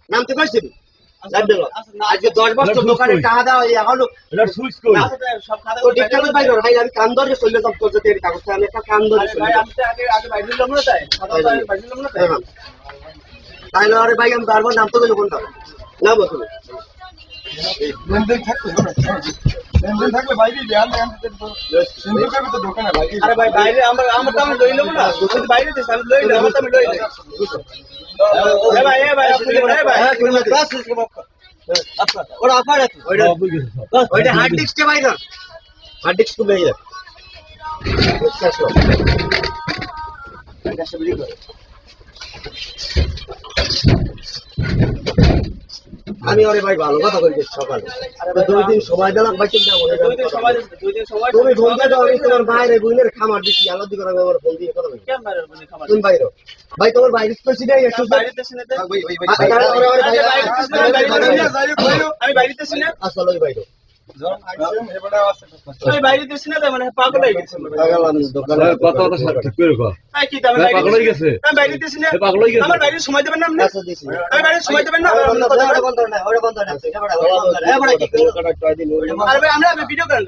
নামতে পারছিস আজকে 10 বছর দোকানে টাকা দেওয়া এখনো সুইচ করি সব খাতা তো ঠিক করে বাইরে ভাই আমি কান ধরে চলে যাব তোর যদি কাগজটা আমি একটা কান ধরে ভাই আমি আগে বাইরে নিলাম না তাই বাইরে নিলাম না তাই তাইলে আরে ভাই আমি বারবার নাম তো গেল কোনটা না বসো লেনদেন থাকলে বাইরে দেন সিন্ধু করবে তো দোকানে ভাই আরে ভাই বাইরে আমরা তো আমি লই লব না যদি বাইরে দিস আমি লই লব আমরা তো আমি লই লই এ ভাই আপনি ভাই তুমি ক্লাস কে বাপ আপনা ওটা আপার আছে ওইটা হার্ড ডিস্কটা বাইরে হার্ড ডিস্ক তো বাইরে এটা সব লিখ আমি আরে ভাই ভালো কথা কইছি সকালে দুই দিন সময় দিলাম ভাই চিন্তা করে দুই দিন সময় তুমি বলতে দাও আমি তোমার বাইরে বুইনের খামার দিছি আলাদা করে আমার ফোন দিয়ে কথা বলি কেন বাইরে বুইনের খামার তুমি বাইরে ভাই তোমার বাইরে কইছি না একটু বাইরে তেছি না ভাই আমি বাইরে তেছি না আসলে ওই বাইরে আমি বাইরে তেছি না মানে পাগল হয়ে গেছে পাগল আমি দোকানে কথা কথা ঠিক করে কর এই কি দাম পাগল হয়ে গেছে আমি বাইরে তেছি না পাগল হয়ে গেছে আমার বাইরে সময় দেবেন না আপনি আমি বাইরে সময় দেবেন না ওটা বন্ধ না ওটা বন্ধ না এটা বড় বন্ধ না বড় কি আরে ভাই আমরা ভিডিও করেন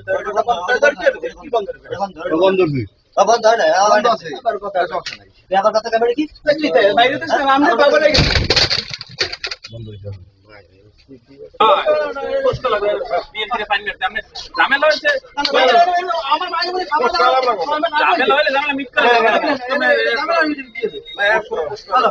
কি বন্ধ করবে বন্ধ করবি বন্ধ হয় না বন্ধ আছে কথা সমস্যা নাই ব্যাপার কথা কেমন কি বাইরে তেছি না আমরা পাগল হয়ে গেছে বন্ধ হইছে কষ্ট লাগে বিএন থেকে পানি মেরতে আপনি ঝামেলা হইছে আমার ভাই বলে খাবার ঝামেলা হইলে ঝামেলা মিট করে ঝামেলা দিয়ে দে ভাই আর পুরো হ্যালো